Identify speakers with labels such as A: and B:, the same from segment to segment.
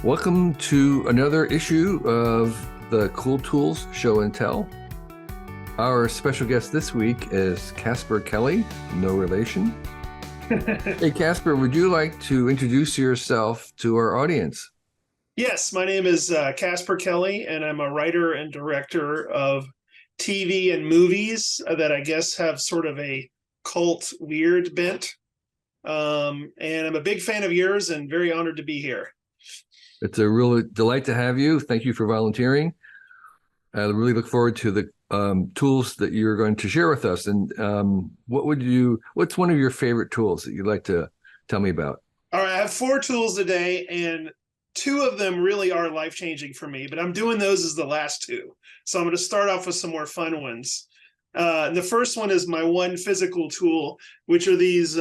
A: Welcome to another issue of the Cool Tools Show and Tell. Our special guest this week is Casper Kelly, no relation. Hey, Casper, would you like to introduce yourself to our audience?
B: Yes, my name is Casper Kelly, and I'm a writer and director of TV and movies that I guess have sort of a cult weird bent. And I'm a big fan of yours and very honored to be here.
A: It's a real delight to have you. Thank you for volunteering. I really look forward to the tools that you're going to share with us. And what's one of your favorite tools that you'd like to tell me about?
B: All right, I have 4 tools today, and 2 of them really are life-changing for me, but I'm doing those as the last 2. So I'm going to start off with some more fun ones. The first one is my one physical tool, which are these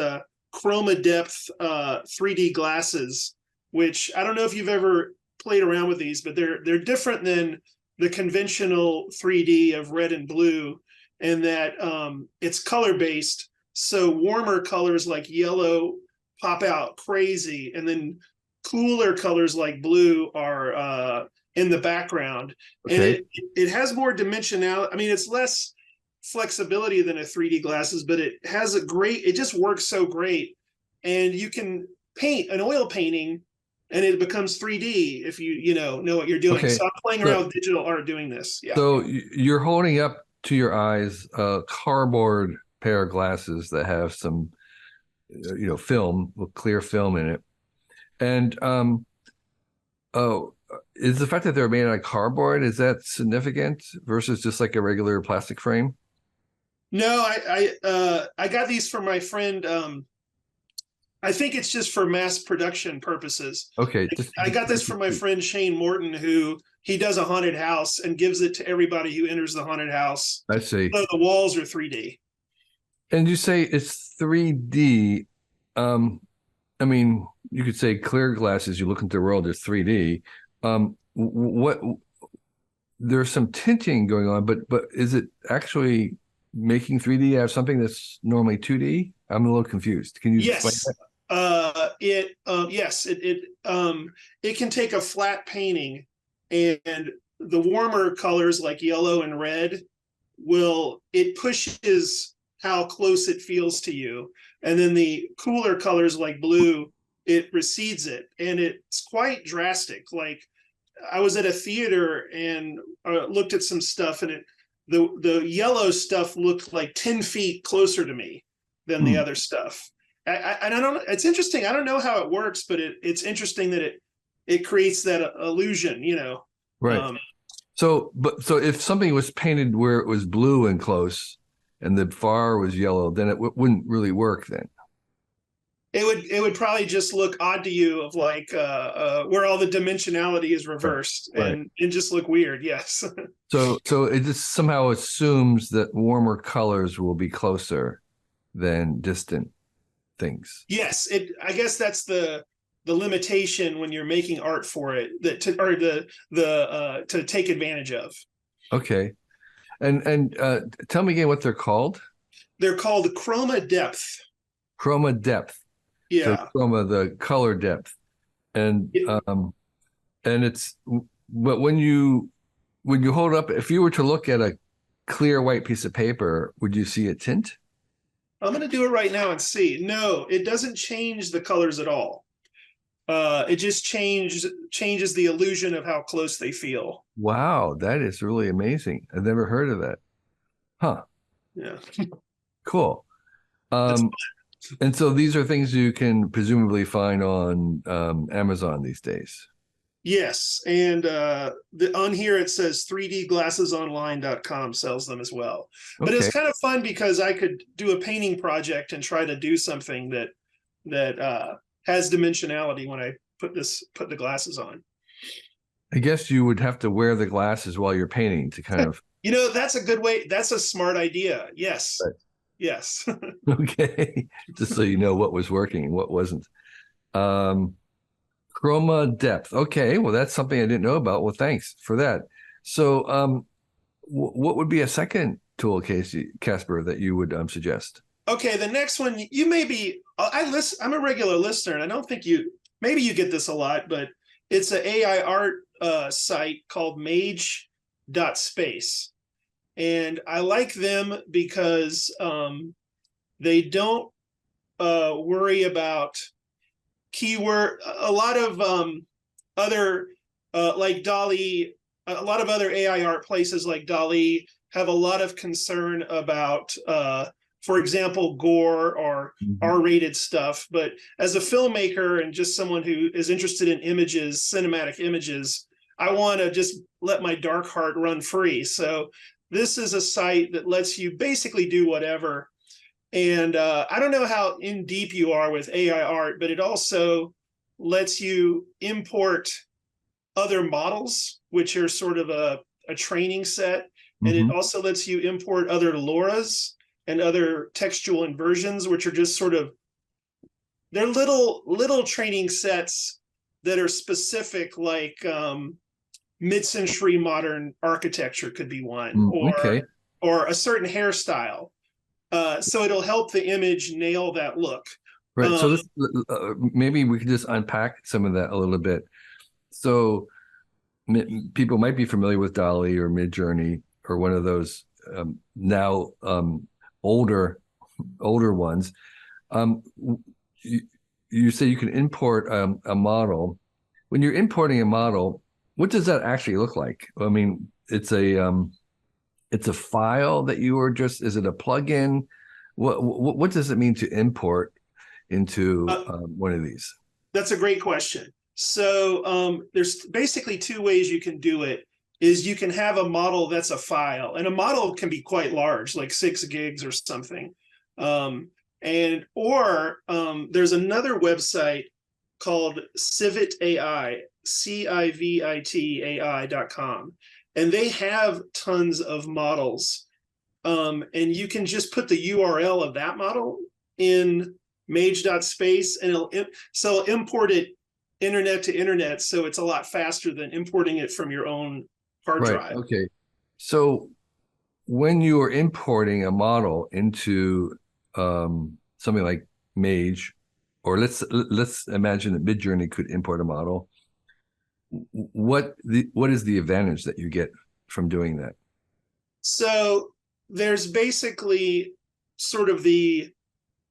B: Chromadepth 3D glasses, which I don't know if you've ever played around with these, but they're different than the conventional 3D of red and blue, in that it's color-based. So warmer colors like yellow pop out crazy, and then cooler colors like blue are in the background.
A: Okay.
B: And it has more dimensionality. I mean, it's less flexibility than a 3D glasses, but it has it just works so great. And you can paint an oil painting and it becomes 3D if you know what you're doing.
A: Okay.
B: So I'm playing around with digital art doing this. Yeah.
A: So you're holding up to your eyes a cardboard pair of glasses that have some, film, with clear film in it. And is the fact that they're made out of cardboard, is that significant versus just like a regular plastic frame?
B: No, I got these from my friend. I think it's just for mass production purposes.
A: Okay.
B: I got this from my friend Shane Morton, who he does a haunted house and gives it to everybody who enters the haunted house.
A: I see.
B: So the walls are 3D. And
A: you say it's 3D. I mean, you could say clear glasses, you look into the world, is 3D. There's some tinting going on, but is it actually making 3D out of something that's normally 2D? I'm a little confused. Can you explain that?
B: It can take a flat painting, and the warmer colors like yellow and red it pushes how close it feels to you, and then the cooler colors like blue, it recedes it, and it's quite drastic. Like, I was at a theater and looked at some stuff, and the yellow stuff looked like 10 feet closer to me than the other stuff. I don't. It's interesting. I don't know how it works, but it's interesting that it creates that illusion.
A: Right. So if something was painted where it was blue and close, and the far was yellow, then it wouldn't really work. Then
B: it would probably just look odd to you, of like where all the dimensionality is reversed,
A: right.
B: and just look weird. Yes.
A: So it just somehow assumes that warmer colors will be closer than distant things.
B: Yes, I guess that's the limitation when you're making art for it, to take advantage of.
A: Okay, and tell me again what they're called.
B: They're called Chromadepth.
A: Chromadepth.
B: Yeah.
A: So chroma, the color depth, and it's, but when you hold up, if you were to look at a clear white piece of paper, would you see a tint?
B: I'm going to do it right now and see. No, it doesn't change the colors at all. It just changes the illusion of how close they feel.
A: Wow, that is really amazing. I've never heard of that. Huh.
B: Yeah.
A: Cool. And so these are things you can presumably find on Amazon these days.
B: Yes, and on here it says 3dglassesonline.com sells them as well. But
A: Okay.
B: It's kind of fun because I could do a painting project and try to do something that has dimensionality when I put the glasses on.
A: I guess you would have to wear the glasses while you're painting to kind of.
B: That's a good way. That's a smart idea. Yes. Right. Yes.
A: Okay. Just so you know what was working and what wasn't. Chromadepth. Okay, well, that's something I didn't know about. Well, thanks for that. So what would be a second tool, Casper, that you would suggest?
B: Okay, the next one, you may be, I'm a regular listener, and I don't think maybe you get this a lot, but It's an AI art site called Mage.space. And I like them because they don't worry about keyword. A lot of other like Dolly, a lot of other AI art places like Dolly have a lot of concern about, for example, gore or R-rated stuff. But as a filmmaker and just someone who is interested in images, cinematic images, I want to just let my dark heart run free. So this is a site that lets you basically do whatever. And I don't know how in deep you are with AI art, but it also lets you import other models, which are sort of a training set. And it also lets you import other LoRa's and other textual inversions, which are just sort of, they're little training sets that are specific, like mid-century modern architecture could be one, or a certain hairstyle. So it'll help the image nail that look.
A: Right. So this, maybe we could just unpack some of that a little bit. So people might be familiar with Dolly or Midjourney or one of those now older ones. You say you can import a model. When you're importing a model, what does that actually look like? I mean, it's a file that you are just, is it a plugin? What does it mean to import into one of these?
B: That's a great question. So there's basically two ways you can do it. Is you can have a model that's a file, and a model can be quite large, like 6 gigs or something. Or there's another website called Civit AI, CIVIT.AI.com. And they have tons of models. And you can just put the URL of that model in Mage.space, and it'll import it internet to internet. So it's a lot faster than importing it from your own hard drive.
A: Okay. So when you are importing a model into something like Mage, or let's imagine that Midjourney could import a model, what is the advantage that you get from doing that?
B: So there's basically sort of the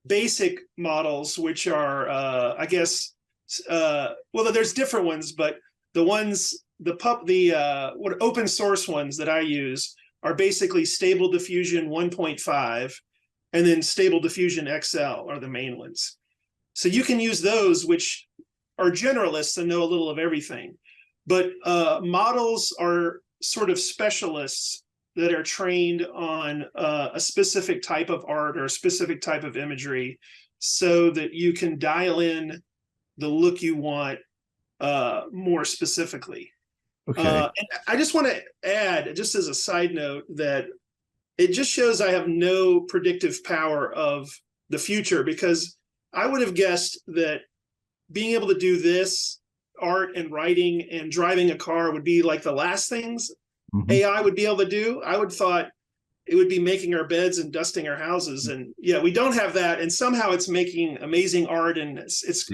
B: basic models, which are I guess well, there's different ones, but the ones what open source ones that I use are basically Stable Diffusion 1.5 and then Stable Diffusion XL are the main ones. So you can use those, which are generalists and know a little of everything. But models are sort of specialists that are trained on a specific type of art or a specific type of imagery, so that you can dial in the look you want more specifically.
A: Okay.
B: And I just want to add, just as a side note, that it just shows I have no predictive power of the future, because I would have guessed that being able to do this art and writing and driving a car would be like the last things AI would be able to do. I would thought it would be making our beds and dusting our houses, and yeah, we don't have that. And somehow it's making amazing art, and it's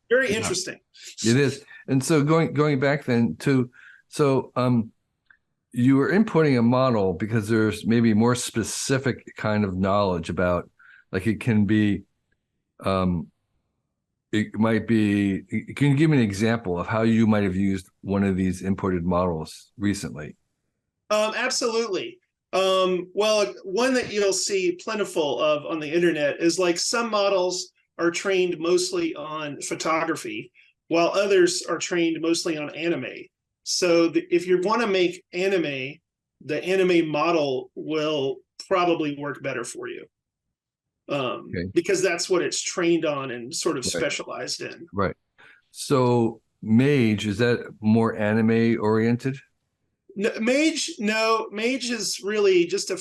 B: very interesting.
A: It is. And so going back then to, so you were importing a model because there's maybe more specific kind of knowledge about, like it can be, it might be, can you give me an example of how you might have used one of these imported models recently?
B: Absolutely. Well, one that you'll see plentiful of on the internet is, like, some models are trained mostly on photography, while others are trained mostly on anime. So if you want to make anime, the anime model will probably work better for you. Because that's what it's trained on and sort of specialized in.
A: Right. So Mage, is that more anime oriented?
B: No, Mage is really just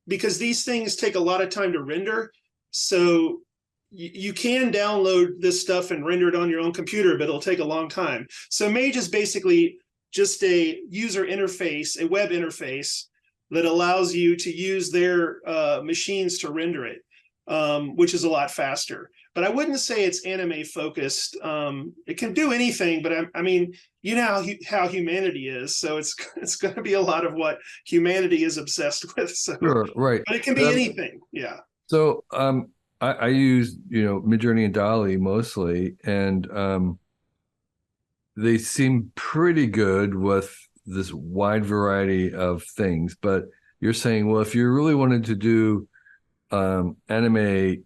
B: because these things take a lot of time to render. So you can download this stuff and render it on your own computer, but it'll take a long time. So Mage is basically just a user interface, a web interface that allows you to use their machines to render it, which is a lot faster. but I wouldn't say it's anime focused. It can do anything, but I mean, you know how humanity is, so it's going to be a lot of what humanity is obsessed with. So,
A: Sure, right.
B: but it can be anything. Yeah.
A: So I use, Midjourney and Dolly mostly, and they seem pretty good with this wide variety of things. But you're saying, well, if you really wanted to do anime,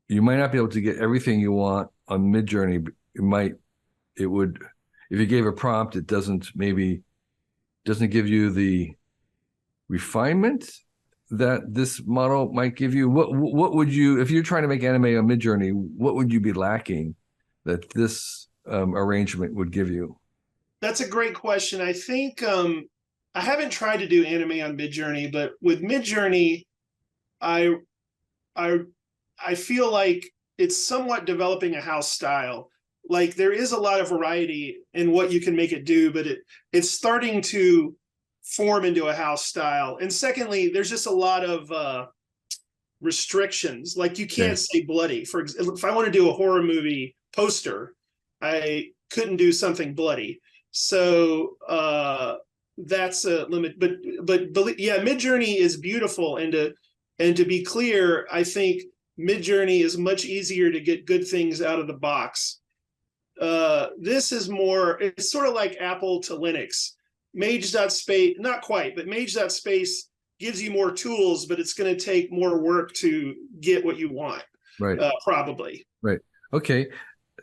A: you might not be able to get everything you want on Midjourney. But it would, if you gave a prompt, it doesn't give you the refinement that this model might give you. What would you, if you're trying to make anime on Midjourney, what would you be lacking that this arrangement would give you?
B: That's a great question. I think I haven't tried to do anime on Midjourney, but with Midjourney, I I I feel like it's somewhat developing a house style. Like there is a lot of variety in what you can make it do, but it's starting to form into a house style. And secondly, there's just a lot of restrictions. Like you can't say bloody. For example, if I want to do a horror movie poster, I couldn't do something bloody. So that's a limit. But yeah, Midjourney is beautiful, and to be clear, I think Midjourney is much easier to get good things out of the box. This is more, it's sort of like Apple to Linux. Mage.space, not quite, but Mage.space gives you more tools, but it's going to take more work to get what you want.
A: Right.
B: Probably.
A: Right. Okay.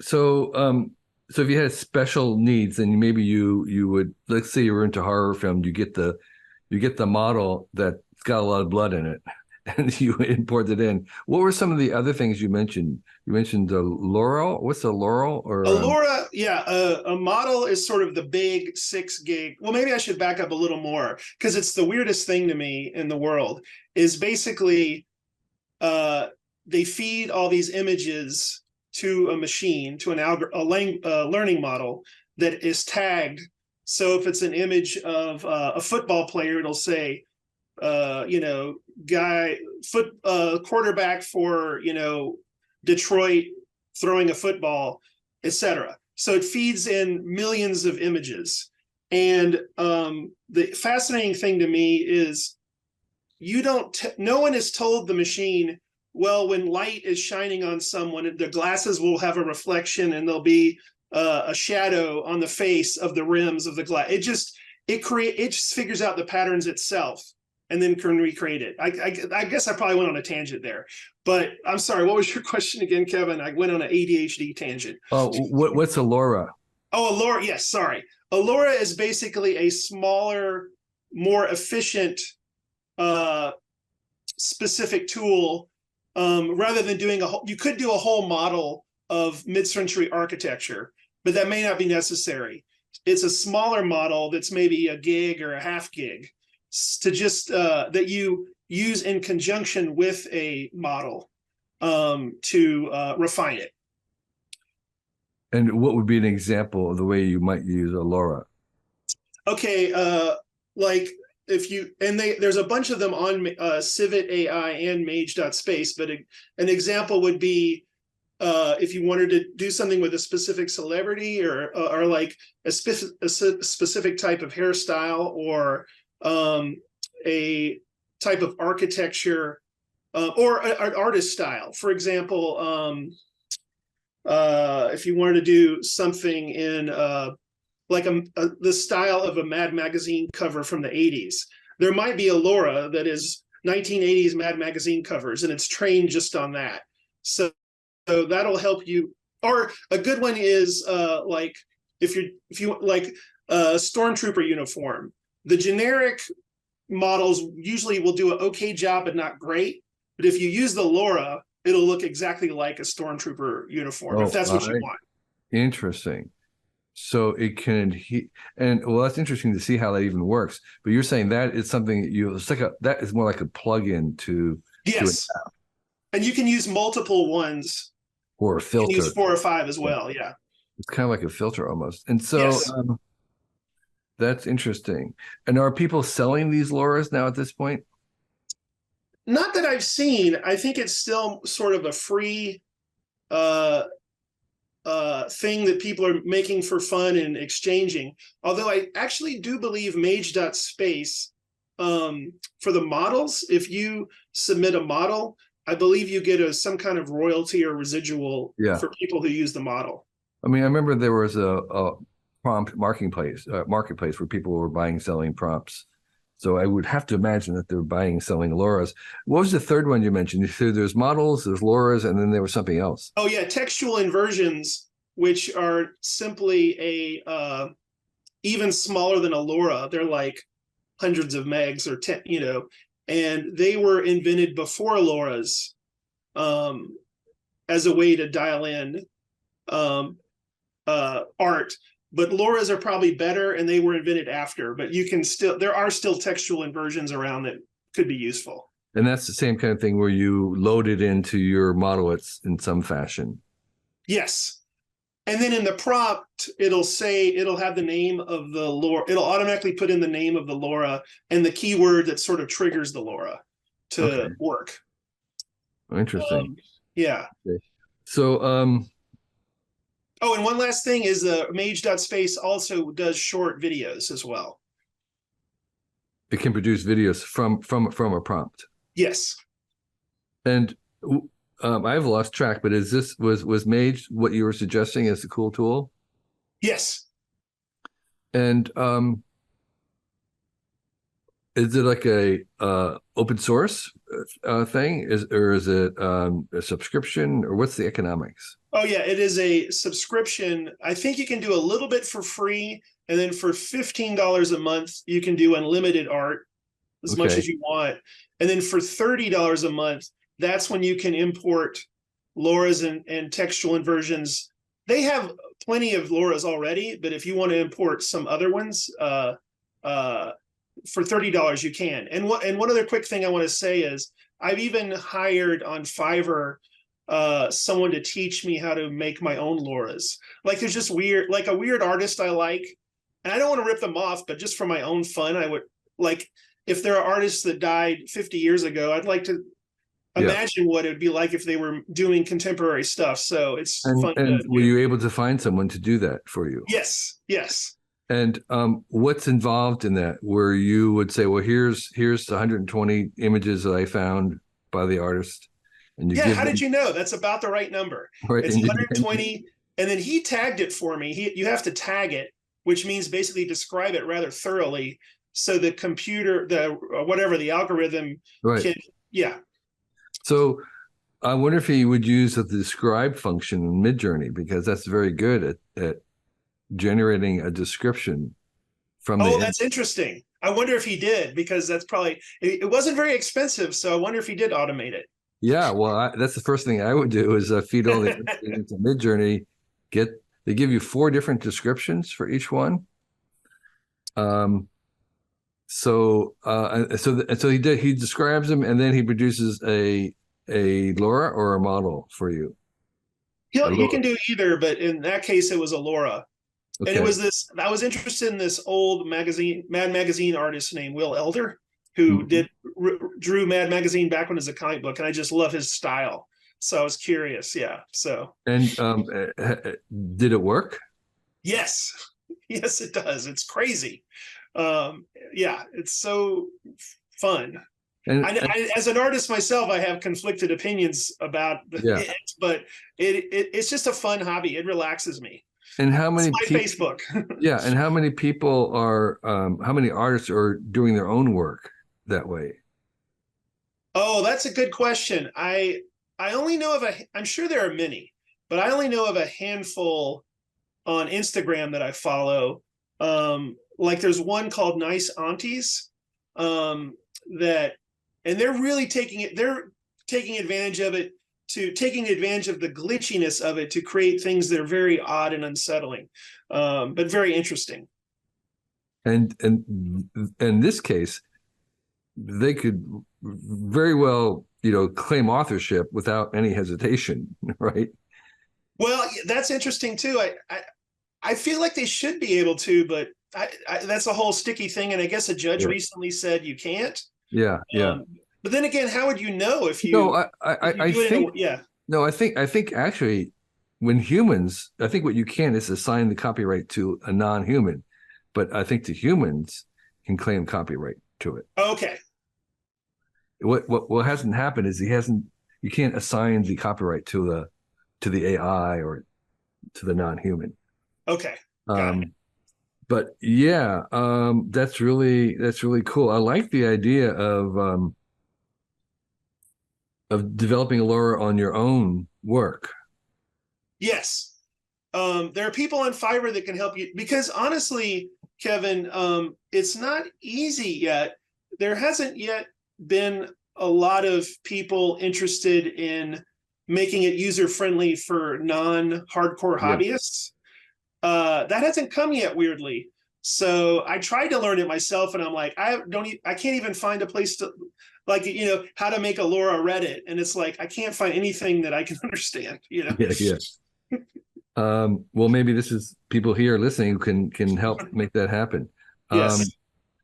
A: So, so if you had special needs, then maybe you would, let's say you were into horror film, you get the model that's got a lot of blood in it, and you import it in. What were some of the other things you mentioned? You mentioned the Laurel. What's a Laurel? Or
B: Allura, yeah, a model is sort of the big 6 gig. Well, maybe I should back up a little more because it's the weirdest thing to me in the world. Is basically they feed all these images to a machine, to a learning model that is tagged. So if it's an image of a football player, it'll say, quarterback for Detroit throwing a football, etc. So it feeds in millions of images. And the fascinating thing to me is no one has told the machine, well, when light is shining on someone, the glasses will have a reflection and there'll be a shadow on the face of the rims of the glass. It just figures out the patterns itself and then can recreate it. I guess I probably went on a tangent there, but I'm sorry. What was your question again, Kevin? I went on an ADHD tangent.
A: oh, what's Allura?
B: Oh, Allura. Yes, sorry. Allura is basically a smaller, more efficient, specific tool. Rather than doing you could do a whole model of mid-century architecture, but that may not be necessary. It's a smaller model that's maybe a gig or a half gig to just that you use in conjunction with a model to refine it.
A: And what would be an example of the way you might use Allura?
B: Okay, like there's a bunch of them on Civit AI and Mage.space, but an example would be if you wanted to do something with a specific celebrity or like a specific type of hairstyle or a type of architecture or an artist style. For example, if you wanted to do something in like the style of a Mad Magazine cover from the 80s, there might be a Allura that is 1980s Mad Magazine covers, and it's trained just on that. So that'll help you. Or a good one is like if you like a stormtrooper uniform, the generic models usually will do an okay job but not great. But if you use the Allura, it'll look exactly like a stormtrooper uniform, if that's what you want.
A: Interesting. So it can and well, that's interesting to see how that even works. But you're saying that is something that is more like a plug-in to
B: yes, and you can use multiple ones
A: or a filter.
B: You can use 4 or 5 as well. Yeah,
A: it's kind of like a filter almost. And so
B: yes.
A: That's interesting. And are people selling these Lauras now at this point?
B: Not that I've seen. I think it's still sort of a free uh, thing that people are making for fun and exchanging. Although I actually do believe Mage.space, for the models, if you submit a model, I believe you get some kind of royalty or residual for people who use the model.
A: I mean, I remember there was a prompt marketplace where people were buying, selling prompts. So I would have to imagine that they're buying, selling LoRa's. What was the third one you mentioned? You said there's models, there's LoRa's, and then there was something else.
B: Oh yeah, textual inversions, which are simply a even smaller than a LoRa. They're like hundreds of megs or 10, and they were invented before LoRa's, as a way to dial in art. But LoRa's are probably better, and they were invented after. But there are still textual inversions around that could be useful.
A: And that's the same kind of thing where you load it into your model in some fashion.
B: Yes. And then in the prompt, it'll have the name of the LoRa. It'll automatically put in the name of the LoRa and the keyword that sort of triggers the LoRa to work.
A: Interesting.
B: Yeah.
A: Okay. So,
B: oh, and one last thing is the Mage.space also does short videos as well.
A: It can produce videos from a prompt.
B: Yes.
A: And I've lost track, but was Mage what you were suggesting as a cool tool?
B: Yes.
A: And is it like a open source thing? Or is it a subscription, or what's the economics?
B: Oh yeah, it is a subscription. I think you can do a little bit for free, and then for $15 a month, you can do unlimited art as much as you want. And then for $30 a month, that's when you can import LoRa's and textual inversions. They have plenty of LoRa's already, but if you want to import some other ones, for $30 you can. And one other quick thing I want to say is I've even hired on Fiverr someone to teach me how to make my own LoRa's. Like there's just a weird artist I like, and I don't want to rip them off, but just for my own fun, I would like, if there are artists that died 50 years ago, I'd like to imagine what it would be like if they were doing contemporary stuff. So it's fun.
A: And were you able to find someone to do that for you?
B: Yes.
A: And what's involved in that, where you would say, well, here's the 120 images that I found by the artist. And you
B: how did you know? That's about the right number. Right. It's 120. And then he tagged it for me. You have to tag it, which means basically describe it rather thoroughly. So the computer, the algorithm can,
A: So I wonder if he would use the describe function in Midjourney, because that's very good at generating a description from the.
B: Oh, that's interesting. I wonder if he did, because that's probably, it wasn't very expensive. So I wonder if he did automate it.
A: Yeah, well, that's the first thing I would do is feed all the into Midjourney. They give you 4 different descriptions for each one. So he describes them, and then he produces a LoRa or a model for you.
B: He can do either, but in that case, it was a LoRa. Okay. And it was I was interested in this old Mad Magazine artist named Will Elder, who drew Mad Magazine back when it was a comic book, and I just love his style. So I was curious. Yeah. So. And
A: did it work?
B: Yes. Yes, it does. It's crazy. It's so fun. And as an artist myself, I have conflicted opinions about it, but it's just a fun hobby. It relaxes me.
A: And how many
B: Facebook?
A: And how many people how many artists are doing their own work that way?
B: Oh, that's a good question. I only know of I'm sure there are many, but I only know of a handful on Instagram that I follow. Like there's one called Nice Aunties, and they're really taking advantage of it, taking advantage of the glitchiness of it to create things that are very odd and unsettling, but very interesting.
A: And in this case, they could very well, claim authorship without any hesitation, right?
B: Well, that's interesting too. I feel like they should be able to, but that's a whole sticky thing. And I guess a judge recently said you can't.
A: Yeah.
B: But then again, how would you know if you?
A: No, I think. No, I think actually when humans, I think what you can is assign the copyright to a non-human, but I think the humans can claim copyright to it.
B: Okay.
A: What hasn't happened is you can't assign the copyright to the AI or to the non-human.
B: Okay. Got it.
A: But yeah, that's really cool. I like the idea of developing a lore on your own work.
B: Yes. There are people on Fiverr that can help you because honestly, Kevin, it's not easy yet. There hasn't yet been a lot of people interested in making it user-friendly for non-hardcore hobbyists. That hasn't come yet, weirdly. So I tried to learn it myself, and I'm like, I can't even find a place to, like, how to make a lore Reddit, and it's like I can't find anything that I can understand.
A: Yeah. Well, maybe this is people here listening who can help make that happen.
B: Yes.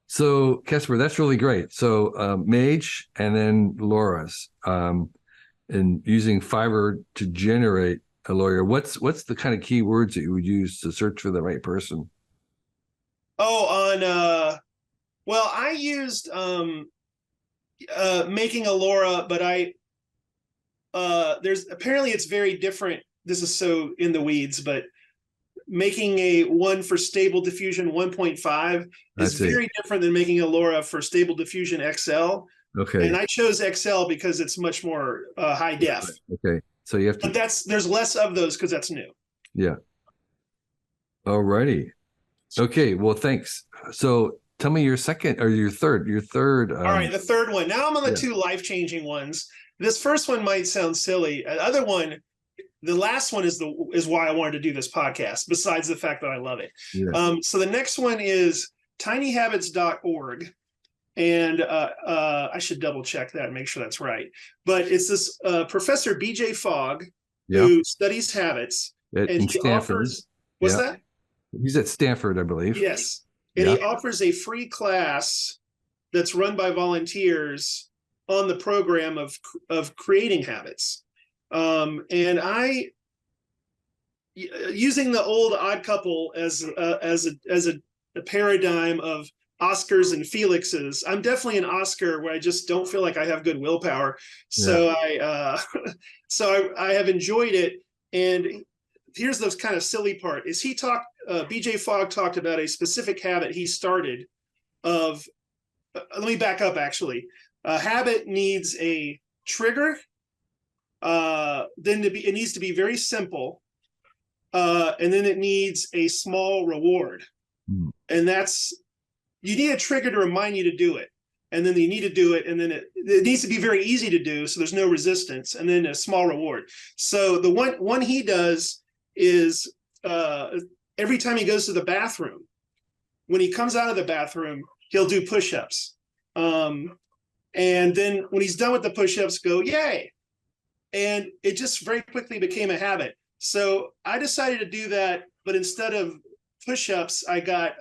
A: So Casper, that's really great. So Mage and then Laura's, and using Fiverr to generate a lawyer. What's the kind of keywords that you would use to search for the right person?
B: Oh, on well, I used making a Laura, but there's apparently it's very different. This is so in the weeds, but making a one for Stable Diffusion 1.5 is very different than making a Laura for Stable Diffusion XL.
A: Okay.
B: And I chose XL because it's much more high def.
A: Okay. So you have to.
B: But there's less of those because that's new.
A: Yeah. All righty. Okay. Well, thanks. So tell me your second or your third.
B: All right, the third one. Now I'm on the two life-changing ones. This first one might sound silly. The other one, the last one is why I wanted to do this podcast, besides the fact that I love it.
A: Yeah.
B: So the next one is tinyhabits.org. And I should double check that and make sure that's right. But it's this Professor BJ Fogg who studies habits.
A: In Stanford.
B: What's that?
A: He's at Stanford, I believe.
B: Yes. And he offers a free class that's run by volunteers on the program of creating habits. And I, using the old Odd Couple as a paradigm of Oscars and Felixes, I'm definitely an Oscar where I just don't feel like I have good willpower. So I have enjoyed it. And here's the kind of silly part: is BJ Fogg talked about a specific habit he started of. Let me back up. Actually, a habit needs a trigger. Then it needs to be very simple, and then it needs a small reward, and that's. You need a trigger to remind you to do it, and then you need to do it, and then it needs to be very easy to do, so there's no resistance, and then a small reward. So the one he does is every time he goes to the bathroom, when he comes out of the bathroom, he'll do push-ups, and then when he's done with the push-ups, go yay, and it just very quickly became a habit. So I decided to do that, but instead of push-ups, I got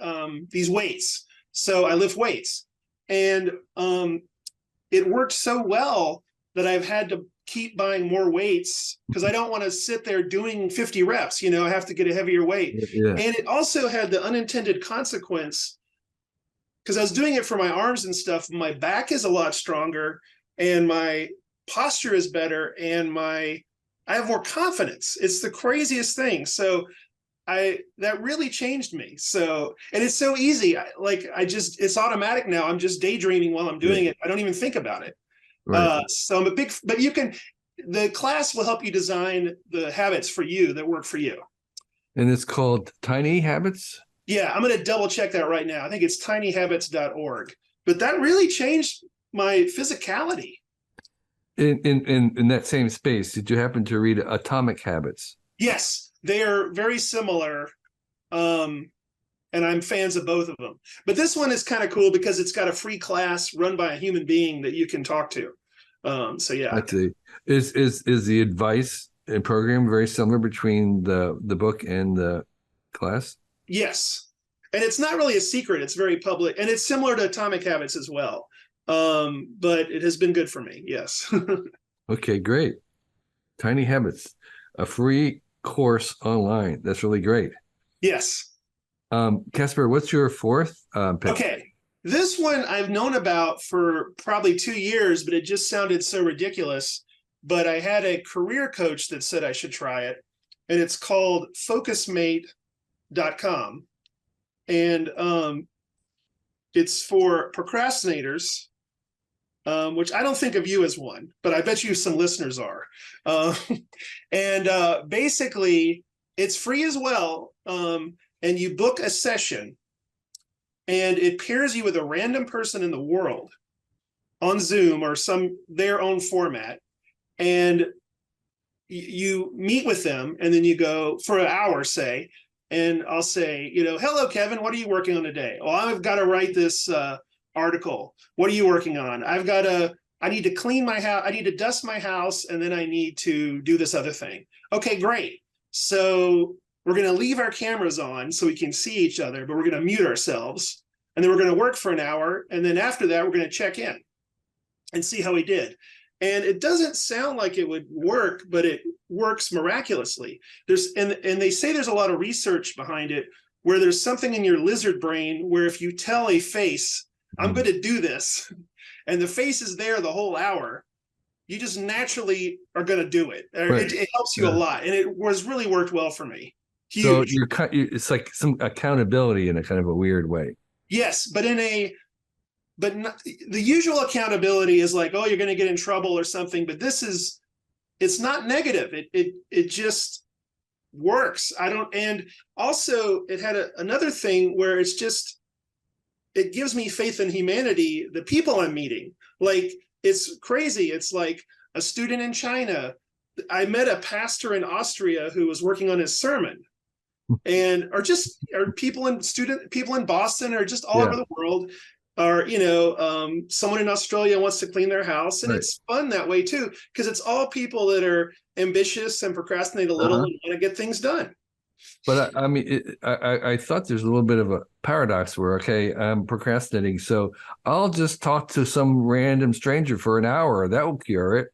B: these weights. So I lift weights, and it worked so well that I've had to keep buying more weights because I don't want to sit there doing 50 reps. I have to get a heavier weight.
A: Yeah.
B: And it also had the unintended consequence, because I was doing it for my arms and stuff. My back is a lot stronger, and my posture is better, and I have more confidence. It's the craziest thing. So that really changed me. So, and it's so easy. It's automatic now. I'm just daydreaming while I'm doing it. I don't even think about it. Right. So I'm but the class will help you design the habits for you that work for you.
A: And it's called Tiny Habits?
B: Yeah, I'm going to double check that right now. I think it's tinyhabits.org. But that really changed my physicality.
A: In that same space, did you happen to read Atomic Habits?
B: Yes. They are very similar, and I'm fans of both of them. But this one is kind of cool because it's got a free class run by a human being that you can talk to. So yeah.
A: I see. Is the advice and program very similar between the book and the class?
B: Yes, and it's not really a secret. It's very public, and it's similar to Atomic Habits as well. But it has been good for me. Yes.
A: Okay, great. Tiny Habits, a free course online. That's really great.
B: Yes.
A: Casper, what's your fourth pick?
B: Okay. This one I've known about for probably 2 years, but it just sounded so ridiculous. But I had a career coach that said I should try it, and it's called Focusmate.com. And it's for procrastinators, which I don't think of you as one, but I bet you some listeners are. Basically, it's free as well. And you book a session, and it pairs you with a random person in the world on Zoom or their own format. And you meet with them, and then you go for an hour, say, and I'll say, hello, Kevin, what are you working on today? Oh, I've got to write this article. What are you working on? I need to clean my house. I need to dust my house, and then I need to do this other thing. Okay, great. So we're going to leave our cameras on so we can see each other, but we're going to mute ourselves, and then we're going to work for an hour. And then after that, we're going to check in and see how we did. And it doesn't sound like it would work, but it works miraculously. And they say there's a lot of research behind it, where there's something in your lizard brain where if you tell a face, I'm going to do this, and the face is there the whole hour, you just naturally are going to do it. Right. It helps you a lot, and it really worked well for me. Huge.
A: So it's like some accountability in a kind of a weird way.
B: Yes, but not, the usual accountability is like, oh, you're going to get in trouble or something. But it's not negative. It just works. And also it had another thing where it gives me faith in humanity, the people I'm meeting. Like, it's crazy. It's like a student in China. I met a pastor in Austria who was working on his sermon, or people in Boston, or just all over the world. Or someone in Australia wants to clean their house, and it's fun that way too, because it's all people that are ambitious and procrastinate a little and want to get things done.
A: But I thought there's a little bit of a paradox where, okay, I'm procrastinating, so I'll just talk to some random stranger for an hour. That will cure it.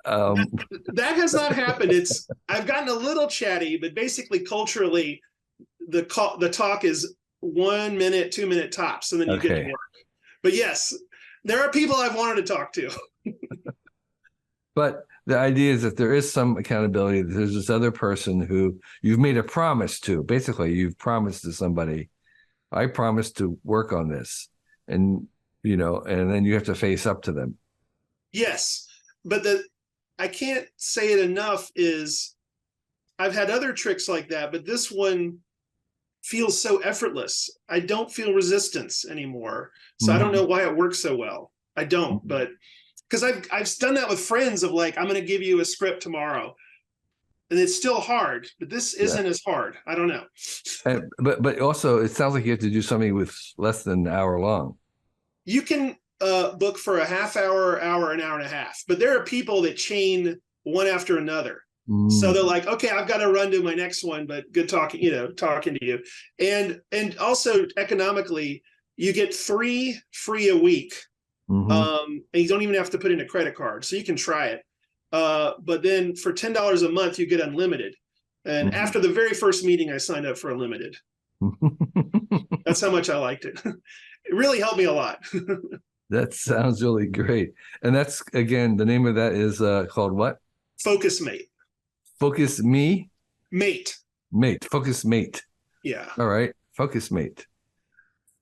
B: That has not happened. I've gotten a little chatty, but basically culturally, the talk is 1 minute, 2 minute tops, and then you get to work. But yes, there are people I've wanted to talk to.
A: But the idea is that there is some accountability. There's this other person who you've made a promise to. Basically, you've promised to somebody, I promise to work on this. And, and then you have to face up to them. Yes.
B: But I can't say it enough is I've had other tricks like that, but this one feels so effortless. I don't feel resistance anymore. So I don't know why it works so well. I don't, but because I've done that with friends of like, I'm going to give you a script tomorrow, and it's still hard, but this isn't as hard. I don't know.
A: But also it sounds like you have to do something with less than an hour long.
B: You can book for a half hour, an hour and a half, but there are people that chain one after another. So they're like, okay, I've got to run to my next one, but good talking to you. And also economically, you get 3 free a week. And you don't even have to put in a credit card, so you can try it. But then for $10 a month, you get unlimited. And after the very first meeting, I signed up for unlimited. That's how much I liked it. It really helped me a lot.
A: That sounds really great. And that's, again, the name of that is called what?
B: Focusmate.
A: Focusmate. Focusmate.
B: Yeah.
A: All right. Focusmate.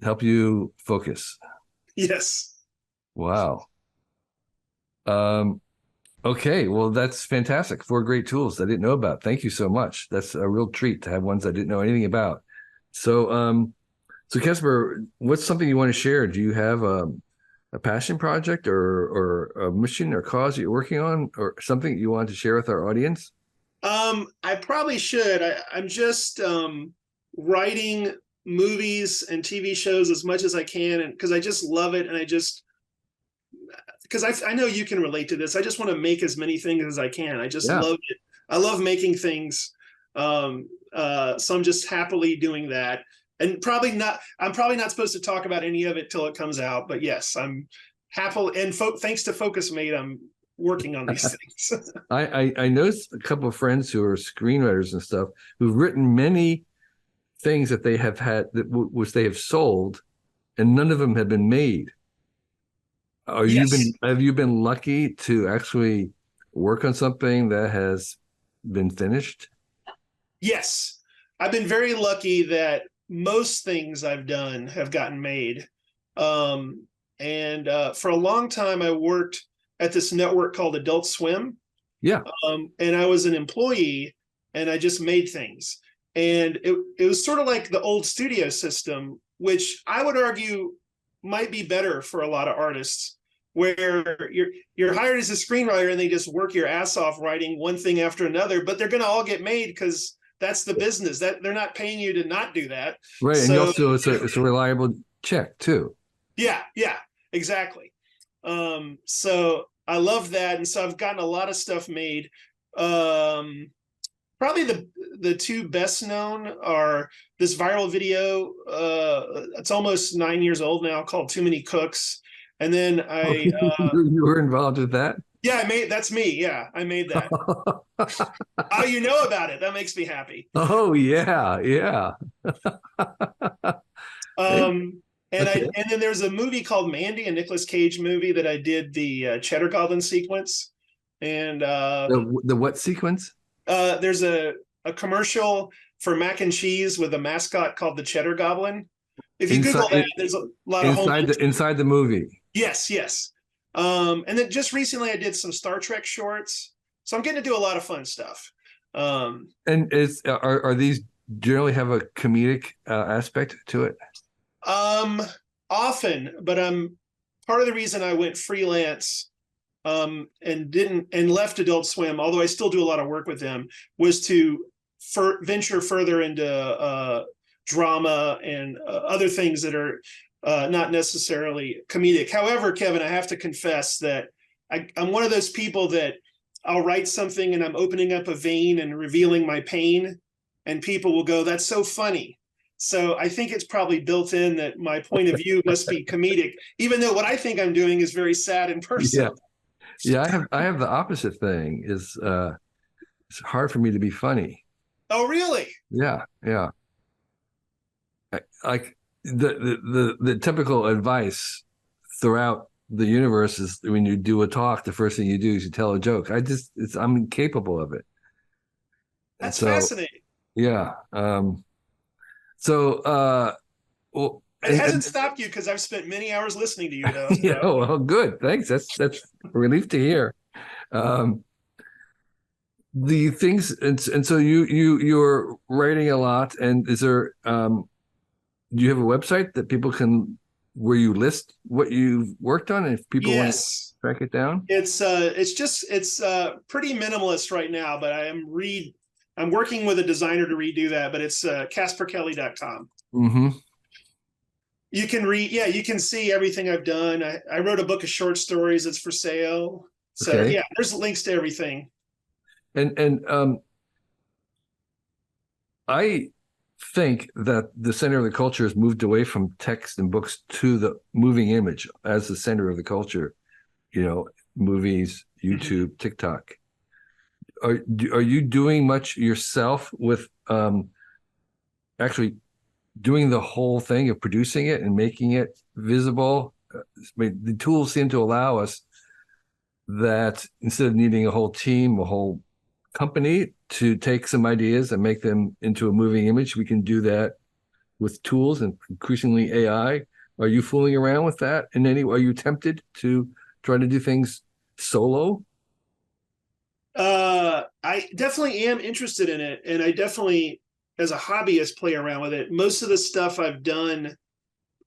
A: Help you focus.
B: Yes.
A: Wow. Okay. Well, that's fantastic. 4 great tools I didn't know about. Thank you so much. That's a real treat to have ones I didn't know anything about. So, Casper, what's something you want to share? Do you have a passion project or a mission or cause that you're working on, or something you want to share with our audience?
B: I probably should. I'm just writing movies and TV shows as much as I can, and because I just love it, and because I know you can relate to this. I just want to make as many things as I can. I just love it. I love making things. So I'm just happily doing that. And I'm probably not supposed to talk about any of it till it comes out, but yes, I'm happy. And thanks to Focusmate, I'm working on these things.
A: I know a couple of friends who are screenwriters and stuff who've written many things that they have had which they have sold, and none of them have been made.
B: Yes.
A: Have you been lucky to actually work on something that has been finished?
B: Yes. I've been very lucky that most things I've done have gotten made. And for a long time, I worked at this network called Adult Swim.
A: Yeah.
B: And I was an employee and I just made things. And it was sort of like the old studio system, which I would argue might be better for a lot of artists, where you're hired as a screenwriter and they just work your ass off writing one thing after another, but they're going to all get made because that's the business. That they're not paying you to not do that.
A: Right. And
B: So
A: also it's a reliable check too.
B: yeah, exactly. So I love that, and so I've gotten a lot of stuff made. Probably the two best known are this viral video. It's almost 9 years old now, called "Too Many Cooks," and then
A: You were involved with that?
B: yeah, that's me. Yeah, I made that. Oh, you know about it? That makes me happy.
A: Oh yeah, yeah.
B: And
A: Okay.
B: and then there's a movie called Mandy, a Nicolas Cage movie that I did the Cheddar Goblin sequence, and
A: The what sequence?
B: there's a commercial for mac and cheese with a mascot called the Cheddar Goblin. If you Google that, there's a lot of
A: inside the movie.
B: Yes. And then just recently I did some Star Trek shorts, so I'm getting to do a lot of fun stuff.
A: And are these generally have a comedic aspect to it?
B: Often, but part of the reason I went freelance and left Adult Swim, although I still do a lot of work with them, was to venture further into drama and other things that are not necessarily comedic. However, Kevin, I have to confess that I'm one of those people that I'll write something and I'm opening up a vein and revealing my pain, and people will go, "That's so funny." So I think it's probably built in that my point of view must be comedic, even though what I think I'm doing is very sad and personal.
A: Yeah. I have the opposite thing. It's hard for me to be funny.
B: Oh, really?
A: Yeah. Like the typical advice throughout the universe is when you do a talk, the first thing you do is you tell a joke. I'm incapable of it.
B: That's fascinating.
A: Yeah. Well,
B: It hasn't stopped you because I've spent many hours listening to you, though. So.
A: Yeah, well, good. Thanks. That's a relief to hear. The things and so you're writing a lot, and is there do you have a website that people can where you list what you've worked on, and if people want to track it down?
B: It's pretty minimalist right now, but I'm working with a designer to redo that, but it's casperkelly.com.
A: Mm-hmm.
B: You can see everything I've done. I wrote a book of short stories that's for sale. So
A: Okay.
B: yeah, there's links to everything.
A: And I think that the center of the culture has moved away from text and books to the moving image as the center of the culture. Movies, YouTube, TikTok. Are you doing much yourself with actually doing the whole thing of producing it and making it visible? The tools seem to allow us that instead of needing a whole team, a whole company to take some ideas and make them into a moving image, we can do that with tools and increasingly AI. Are you fooling around with that in any way? Are you tempted to try to do things solo?
B: I definitely am interested in it, and I definitely, as a hobbyist, play around with it. Most of the stuff I've done,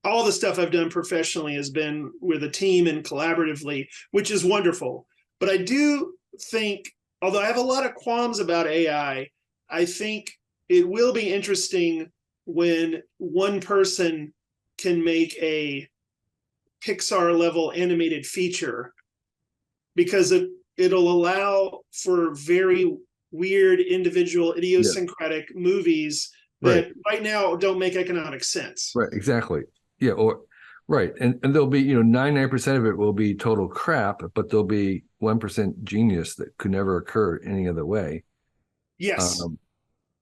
B: all the stuff I've done professionally, has been with a team and collaboratively, which is wonderful. But I do think, although I have a lot of qualms about AI, I think it will be interesting when one person can make a Pixar level animated feature, because it'll allow for very weird individual idiosyncratic movies that right now don't make economic sense.
A: Right, exactly. Yeah, Right. And there'll be, 99% of it will be total crap, but there'll be 1% genius that could never occur any other way.
B: Yes.
A: Um,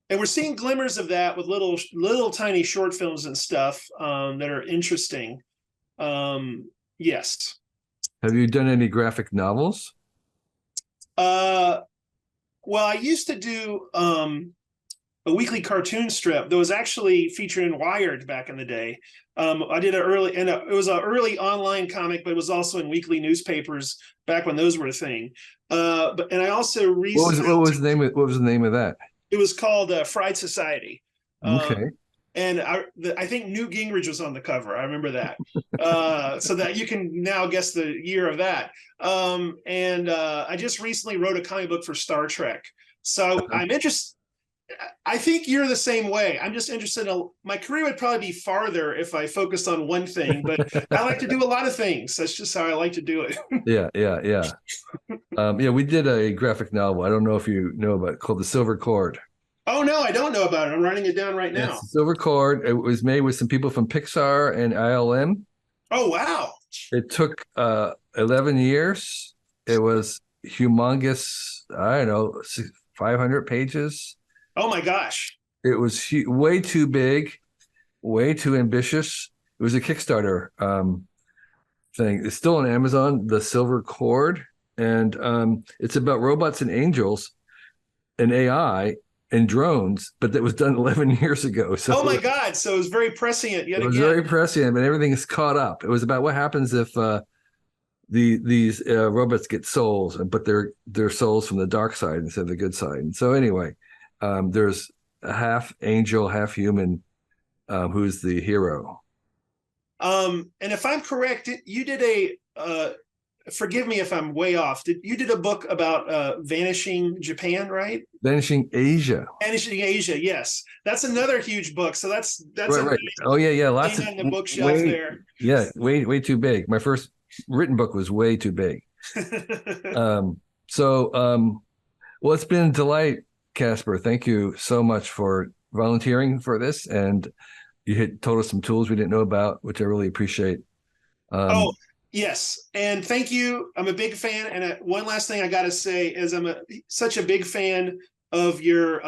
B: And we're seeing glimmers of that with little tiny short films and stuff that are interesting. Yes.
A: have you done any graphic novels?
B: Well, I used to do a weekly cartoon strip that was actually featured in Wired back in the day. I did it was an early online comic, but it was also in weekly newspapers back when those were a thing. And I also recently
A: What was the name of that?
B: it was called Fried Society.
A: Okay.
B: And I think Newt Gingrich was on the cover. I remember that. So that you can now guess the year of that. And I just recently wrote a comic book for Star Trek. So I'm interested. I think you're the same way. I'm just interested in my career would probably be farther if I focused on one thing, but I like to do a lot of things. That's just how I like to do it.
A: Yeah. Yeah, we did a graphic novel. I don't know if you know about it, called The Silver Cord.
B: Oh no, I don't know about it. I'm writing it down right now.
A: Yes, Silver Cord. It was made with some people from Pixar and ILM.
B: Oh wow.
A: It took 11 years. It was humongous. I don't know, 500 pages.
B: Oh my gosh.
A: It was way too big, way too ambitious. It was a Kickstarter thing. It's still on Amazon, The Silver Cord, and it's about robots and angels and AI and drones, but that was done 11 years ago. So
B: oh my God. So it was very prescient yet
A: it was
B: again.
A: very prescient, but everything is caught up. It was about what happens if these robots get souls, but they're souls from the dark side instead of the good side. And so anyway, there's a half angel, half human, who's the hero.
B: And if I'm correct, you did forgive me if I'm way off. You did a book about vanishing Japan, right?
A: Vanishing Asia.
B: Vanishing Asia, yes. That's another huge book. So that's
A: right. Oh yeah. Lots
B: on the bookshelf there.
A: Yeah, way too big. My first written book was way too big. Well, it's been a delight, Casper. Thank you so much for volunteering for this, and you had told us some tools we didn't know about, which I really appreciate.
B: Yes, and thank you. I'm a big fan. And one last thing I got to say is I'm such a big fan of your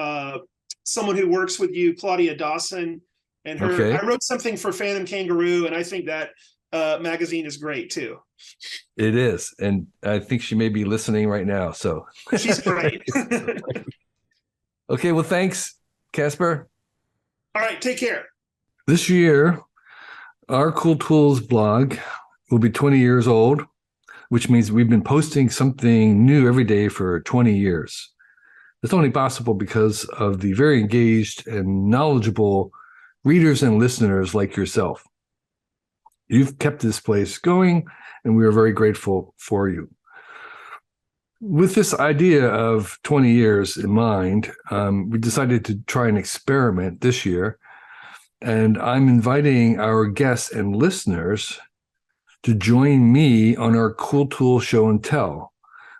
B: someone who works with you, Claudia Dawson, and her.
A: Okay.
B: I wrote something for Phantom Kangaroo, and I think that magazine is great too.
A: It is, and I think she may be listening right now. So
B: she's great.
A: Okay, well, thanks, Casper.
B: All right, take care.
A: This year, our Cool Tools blog will be 20 years old, which means we've been posting something new every day for 20 years. It's only possible because of the very engaged and knowledgeable readers and listeners like yourself. You've kept this place going, and we are very grateful for you. With this idea of 20 years in mind, we decided to try an experiment this year, and I'm inviting our guests and listeners to join me on our Cool Tool Show and Tell,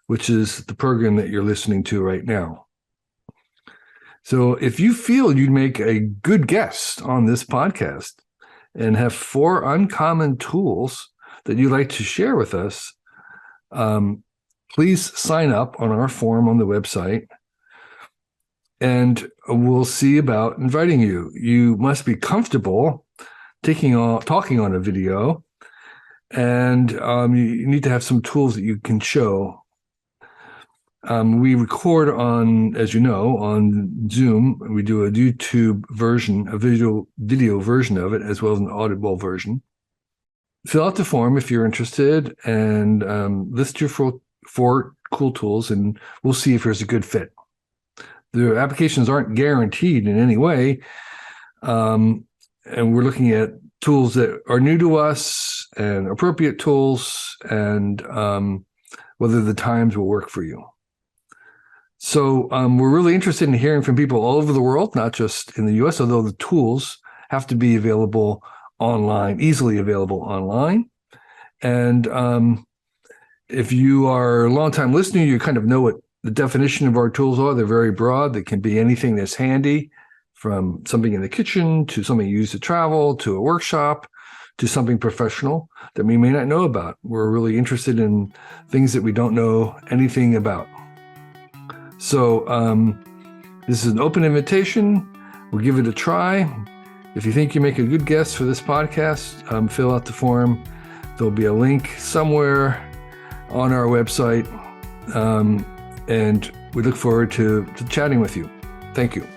A: which is the program that you're listening to right now. So if you feel you'd make a good guest on this podcast and have 4 uncommon tools that you'd like to share with us, please sign up on our forum on the website, and we'll see about inviting you. You must be comfortable talking on a video, and you need to have some tools that you can show. We record on, as you know, on Zoom. We do a YouTube version, a video version of it, as well as an audible version. Fill out the form if you're interested, and list your 4 cool tools, and we'll see if there's a good fit. The applications aren't guaranteed in any way, and we're looking at tools that are new to us and appropriate tools, and whether the times will work for you. So we're really interested in hearing from people all over the world, not just in the US, although the tools have to be available online, easily available online. And if you are a longtime listener, you kind of know what the definition of our tools are. They're very broad. They can be anything that's handy, from something in the kitchen to something you use to travel, to a workshop, to something professional that we may not know about. We're really interested in things that we don't know anything about. So this is an open invitation. We'll give it a try. If you think you make a good guess for this podcast, fill out the form. There'll be a link somewhere on our website. And we look forward to chatting with you. Thank you.